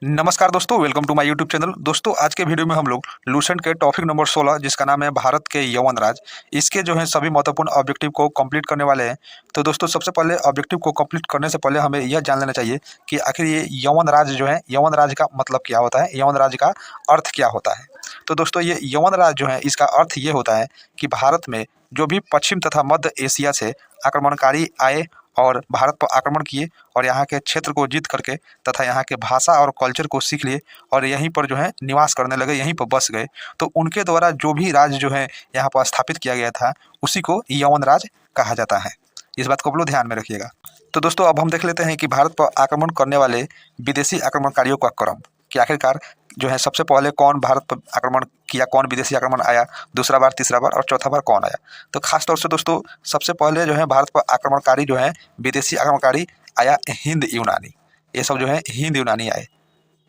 नमस्कार दोस्तों, welcome to my YouTube channel. दोस्तों, आज के वीडियो में हम लोग लूसेंट के टॉपिक नंबर 16 जिसका नाम है भारत के यौवन राज, इसके जो है सभी महत्वपूर्ण ऑब्जेक्टिव को कंप्लीट करने वाले हैं। तो दोस्तों, सबसे पहले ऑब्जेक्टिव को कंप्लीट करने से पहले हमें यह जान लेना चाहिए कि आखिर ये यौवन राज जो है, यौवन राज का मतलब क्या होता है, यौवन राज का अर्थ क्या होता है। तो दोस्तों, ये यौवन राज जो है इसका अर्थ ये होता है कि भारत में जो भी पश्चिम तथा मध्य एशिया से आक्रमणकारी आए और भारत पर आक्रमण किए और यहाँ के क्षेत्र को जीत करके तथा यहाँ के भाषा और कल्चर को सीख लिए और यहीं पर जो है निवास करने लगे, यहीं पर बस गए, तो उनके द्वारा जो भी राज जो है यहाँ पर स्थापित किया गया था उसी को यौवन राज कहा जाता है। इस बात को आप लोग ध्यान में रखिएगा। तो दोस्तों, अब हम देख लेते हैं कि भारत पर आक्रमण करने वाले विदेशी आक्रमणकारियों का क्रम कि आखिरकार जो है सबसे पहले कौन भारत पर आक्रमण किया, कौन विदेशी आक्रमण आया, दूसरा बार, तीसरा बार और चौथा बार कौन आया। तो खास तौर से दोस्तों, सबसे पहले जो है भारत पर आक्रमणकारी जो है विदेशी आक्रमणकारी आया हिंद यूनानी। ये सब जो है हिंद यूनानी आए,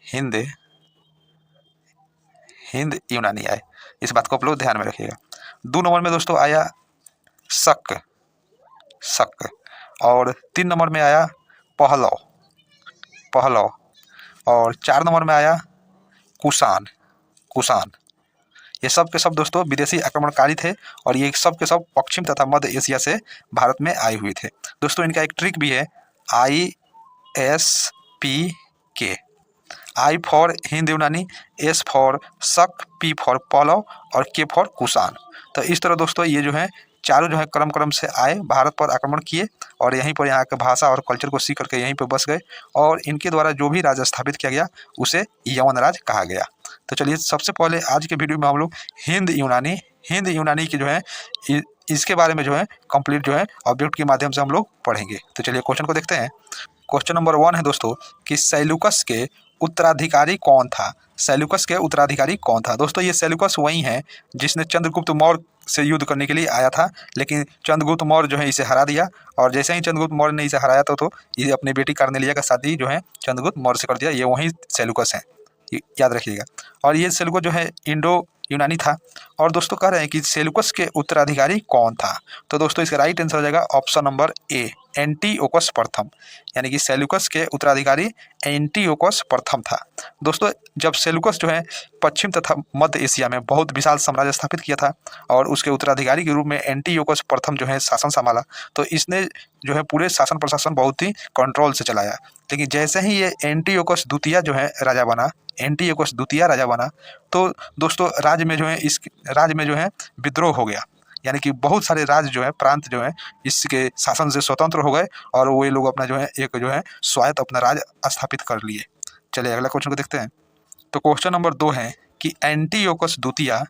हिंद हिंद यूनानी आए। इस बात को आप लोग ध्यान में रखिएगा। 2 नंबर में दोस्तों आया शक, शक। और 3 नंबर में आया पहलव, पहलव। और 4 नंबर में आया कुषाण, कुषाण। ये सब के सब दोस्तों विदेशी आक्रमणकारी थे और ये सब के सब पश्चिम तथा मध्य एशिया से भारत में आए हुए थे। दोस्तों, इनका एक ट्रिक भी है, ISPK। आई फॉर हिंद यूनानी, S फॉर शक, P फॉर पहलव और K फॉर कुषाण। तो इस तरह दोस्तों ये जो है चारों जो है क्रम क्रम से आए, भारत पर आक्रमण किए और यहीं पर यहाँ के भाषा और कल्चर को सीख करके यहीं पर बस गए और इनके द्वारा जो भी राज स्थापित किया गया उसे यौवन राज कहा गया। तो चलिए, सबसे पहले आज के वीडियो में हम लोग हिंद यूनानी की जो है इसके बारे में जो है कंप्लीट जो है ऑब्जेक्ट के माध्यम से हम लोग पढ़ेंगे। तो चलिए क्वेश्चन को देखते हैं। क्वेश्चन नंबर 1 है दोस्तों कि सेल्यूकस के उत्तराधिकारी कौन था। सेल्यूकस के उत्तराधिकारी कौन था। दोस्तों, ये सेल्यूकस वही है जिसने चंद्रगुप्त मौर्य से युद्ध करने के लिए आया था, लेकिन चंद्रगुप्त मौर्य जो है इसे हरा दिया और जैसे ही चंद्रगुप्त मौर्य ने इसे हराया तो ये अपनी बेटी कार्नेलिया का शादी जो है चंद्रगुप्त मौर्य से कर दिया। ये वही सेल्यूकस है, याद रखिएगा। और ये सेल्यूकस जो है इंडो यूनानी था। और दोस्तों कह रहे हैं कि सेल्यूकस के उत्तराधिकारी कौन था। तो दोस्तों इसका राइट आंसर हो जाएगा ऑप्शन नंबर ए, एंटीओकस प्रथम। यानी कि सेल्यूकस के उत्तराधिकारी एंटीओकस प्रथम था। दोस्तों, जब सेल्यूकस जो है पश्चिम तथा मध्य एशिया में बहुत विशाल साम्राज्य स्थापित किया था और उसके उत्तराधिकारी के रूप में एंटीओकस प्रथम जो है शासन संभाला, तो इसने जो है पूरे शासन प्रशासन बहुत ही कंट्रोल से चलाया। लेकिन जैसे ही ये एंटीओकस द्वितीय जो है राजा बना, एंटीओकस द्वितीय राजा बना, तो दोस्तों राज्य में जो है इस राज्य में जो है विद्रोह हो गया। यानी कि बहुत सारे राज्य जो है, प्रांत जो है इसके शासन से स्वतंत्र हो गए और वो लोग अपना जो है एक जो है स्वायत्त अपना राज स्थापित कर लिए। चलिए अगला क्वेश्चन को देखते हैं। तो क्वेश्चन नंबर 2 है कि एंटीओकस द्वितीय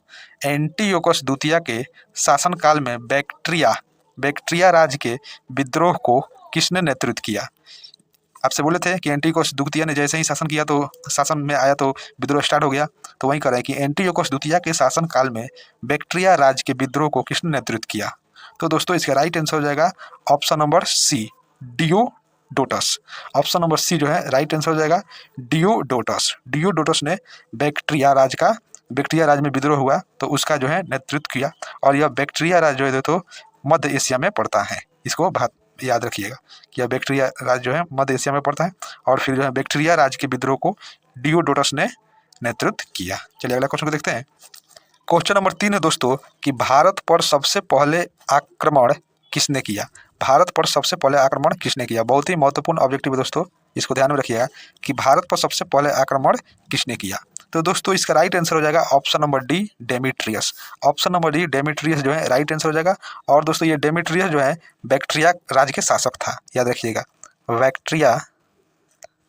के शासनकाल में बैक्ट्रिया राज्य के विद्रोह को किसने नेतृत्व किया। आपसे बोले थे कि एंटीओकस द्वितीय ने जैसे ही शासन किया तो शासन में आया तो विद्रोह स्टार्ट हो गया। तो वही कर रहे हैं कि एंटीओकस द्वितीय के शासन काल में बैक्ट्रिया राज्य के विद्रोह को किसने नेतृत्व किया। तो दोस्तों इसका राइट आंसर हो जाएगा option number C, Diodotus. Option number C जो है राइट आंसर हो जाएगा डियोडोटस। डियोडोटस ने बैक्ट्रिया राज्य में विद्रोह हुआ तो उसका जो है नेतृत्व किया। और यह बैक्ट्रिया राज्य जो है तो मध्य एशिया में पड़ता है। इसको याद रखिएगा कि यह बैक्ट्रिया राज्य जो है मध्य एशिया में पड़ता है और फिर जो है बैक्ट्रिया राज्य के विद्रोह को डियोडोटस ने नेतृत्व किया। चलिए अगला क्वेश्चन को देखते हैं। क्वेश्चन नंबर 3 है दोस्तों कि भारत पर सबसे पहले आक्रमण किसने किया। भारत पर सबसे पहले आक्रमण किसने किया। बहुत ही महत्वपूर्ण ऑब्जेक्टिव है दोस्तों, इसको ध्यान में रखिएगा कि भारत पर सबसे पहले आक्रमण किसने किया। तो दोस्तों इसका राइट आंसर हो जाएगा option number D, Demetrius. Option number D, Demetrius जो है राइट आंसर हो जाएगा। और दोस्तों ये डेमेट्रियस जो है बैक्ट्रिया राज्य के शासक था, याद रखिएगा।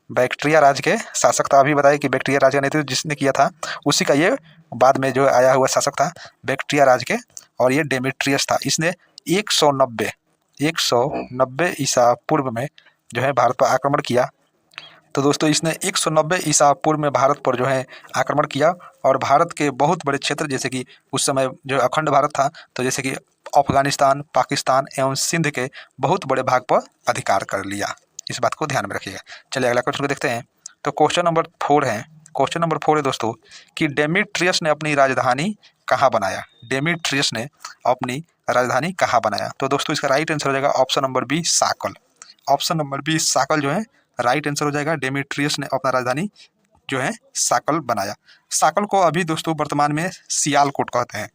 बैक्ट्रिया राज्य के शासक था। अभी बताया कि बैक्ट्रिया राज्य का नेतृत्व जिसने किया था उसी का ये बाद में जो आया हुआ शासक था बैक्ट्रिया राज्य के, और ये डेमेट्रियस था। इसने 190 ईसा पूर्व में जो है भारत पर आक्रमण किया। तो दोस्तों इसने 190 ईसा पूर्व में भारत पर जो है आक्रमण किया और भारत के बहुत बड़े क्षेत्र, जैसे कि उस समय जो अखंड भारत था, तो जैसे कि अफगानिस्तान, पाकिस्तान एवं सिंध के बहुत बड़े भाग पर अधिकार कर लिया। इस बात को ध्यान में रखिएगा। चलिए अगला क्वेश्चन को देखते हैं। तो क्वेश्चन नंबर 4 है दोस्तों कि डेमेट्रियस ने अपनी राजधानी कहाँ बनाया। डेमेट्रियस ने अपनी राजधानी कहाँ बनाया। तो दोस्तों इसका राइट आंसर हो जाएगा ऑप्शन नंबर बी, साकल। ऑप्शन नंबर बी साकल जो है राइट आंसर हो जाएगा। डेमेट्रियस ने अपना राजधानी जो है साकल बनाया। साकल को अभी दोस्तों वर्तमान में सियालकोट कहते हैं।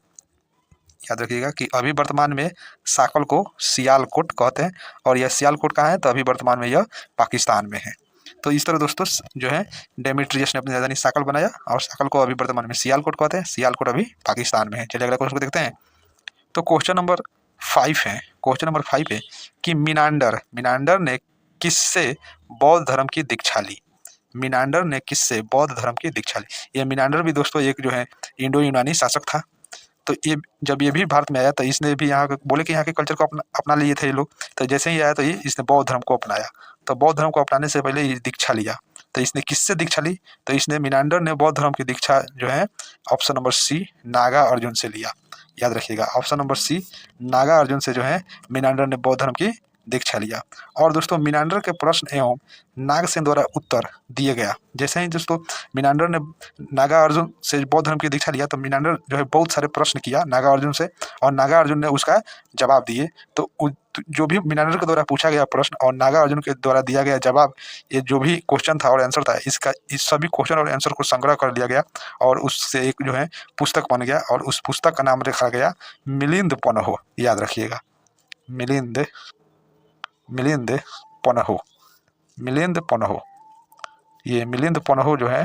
याद रखिएगा कि अभी वर्तमान में साकल को सियालकोट कहते हैं, और यह सियालकोट कहाँ है, तो अभी वर्तमान में यह पाकिस्तान में है। तो इस तरह दोस्तों जो है डेमेट्रियस ने अपनी राजधानी साकल बनाया, और साकल को अभी वर्तमान में सियालकोट कहते हैं। सियालकोट अभी पाकिस्तान में है। चलिए अगला क्वेश्चन को देखते हैं। तो क्वेश्चन नंबर 5 है, क्वेश्चन नंबर 5 है कि मिनांडर ने किससे बौद्ध धर्म की दीक्षा ली। मिनांडर ने किससे बौद्ध धर्म की दीक्षा ली। यह मिनांडर भी दोस्तों एक जो है इंडो यूनानी शासक था। तो ये जब ये भी भारत में आया तो इसने भी यहाँ बोले कि यहाँ के कल्चर को अपना लिए थे ये लोग। तो जैसे ही आया तो ये इसने बौद्ध धर्म को अपनाया। तो बौद्ध धर्म को अपनाने से पहले ये दीक्षा लिया। तो इसने किससे दीक्षा ली, तो इसने मिनांडर ने बौद्ध धर्म की दीक्षा जो है option number C Nagarjuna से लिया। याद रखिएगा option number C Nagarjuna से जो है मिनांडर ने बौद्ध धर्म की दीक्षा लिया। और दोस्तों मिनांडर के प्रश्न एवं नागसेन द्वारा उत्तर दिए गया। जैसे ही दोस्तों मिनांडर ने नागा अर्जुन से बौद्ध धर्म की दीक्षा लिया तो मिनांडर जो है बहुत सारे प्रश्न किया नागा अर्जुन से, और नागा अर्जुन ने उसका जवाब दिए। तो जो भी मिनांडर के द्वारा पूछा गया प्रश्न और नागा अर्जुन के द्वारा दिया गया जवाब, ये जो भी क्वेश्चन था और आंसर था, इस सभी क्वेश्चन और आंसर को संग्रह कर लिया गया और उससे एक जो है पुस्तक बन गया, और उस पुस्तक का नाम रखा गया मिलिंद पन्हो। याद रखिएगा मिलिंद पन्हो। ये मिलिंद पन्हो जो है,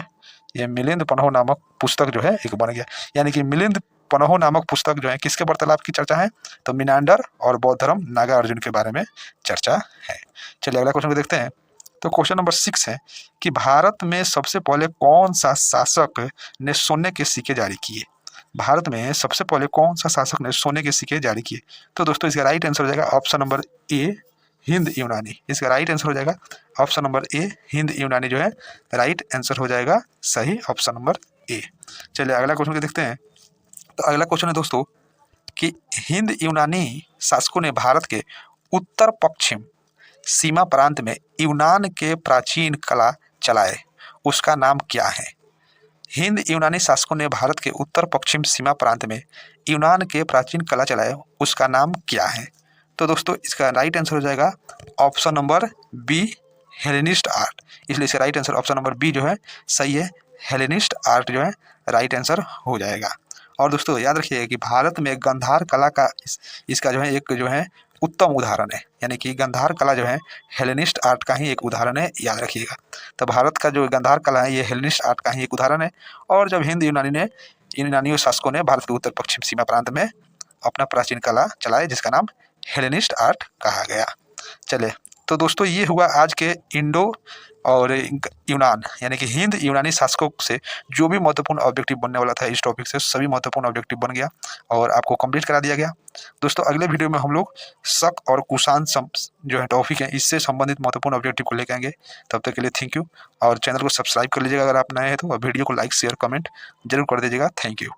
ये मिलिंद पन्हो नामक पुस्तक जो है एक बन गया। यानी कि मिलिंद पन्हो नामक पुस्तक जो है किसके वार्तालाप की चर्चा है, तो मिनांडर और बौद्ध धर्म नागा अर्जुन के बारे में चर्चा है। चलिए अगला क्वेश्चन को देखते हैं। तो क्वेश्चन नंबर 6 है कि भारत में सबसे पहले कौन सा शासक ने सोने के सिक्के जारी किए। भारत में सबसे पहले कौन सा शासक ने सोने के सिक्के जारी किए। तो दोस्तों इसका राइट आंसर हो जाएगा ऑप्शन नंबर ए हिंद यूनानी। इसका राइट आंसर हो जाएगा ऑप्शन नंबर ए हिंद यूनानी जो है राइट आंसर हो जाएगा सही ऑप्शन नंबर ए। चलिए अगला क्वेश्चन को देखते हैं। तो अगला क्वेश्चन है दोस्तों कि हिंद यूनानी शासकों ने भारत के उत्तर पश्चिम सीमा प्रांत में यूनान के प्राचीन कला चलाए, उसका नाम क्या है। हिंद यूनानी शासकों ने भारत के उत्तर पश्चिम सीमा प्रांत में यूनान के प्राचीन कला चलाए, उसका नाम क्या है। तो दोस्तों इसका राइट आंसर हो जाएगा option number B Hellenist art. इसलिए इसका right answer option number B जो है सही है, हेलेनिस्ट आर्ट जो है राइट आंसर हो जाएगा। और दोस्तों याद रखिएगा कि भारत में गंधार कला का इसका जो है एक जो है उत्तम उदाहरण है। यानी कि गंधार कला जो है हेलेनिस्ट आर्ट का ही एक उदाहरण है, याद रखिएगा। तो भारत का जो गंधार कला है ये हेलेनिस्ट आर्ट का ही एक उदाहरण है। और जब हिंद यूनानी शासकों ने भारत के उत्तर पश्चिम सीमा प्रांत में अपना प्राचीन कला चलाए जिसका नाम हेलेनिस्ट आर्ट कहा गया। चले तो दोस्तों ये हुआ आज के इंडो और यूनान यानी कि हिंद यूनानी शासकों से जो भी महत्वपूर्ण ऑब्जेक्टिव बनने वाला था इस टॉपिक से सभी महत्वपूर्ण ऑब्जेक्टिव बन गया और आपको कंप्लीट करा दिया गया। दोस्तों अगले वीडियो में हम लोग शक और कुषाण जो है टॉपिक है इससे संबंधित महत्वपूर्ण ऑब्जेक्टिव को लेकर आएंगे। तब तक के लिए थैंक यू, और चैनल को सब्सक्राइब कर लीजिएगा अगर आप नए हैं तो, और वीडियो को लाइक शेयर कमेंट जरूर कर दीजिएगा। Thank you.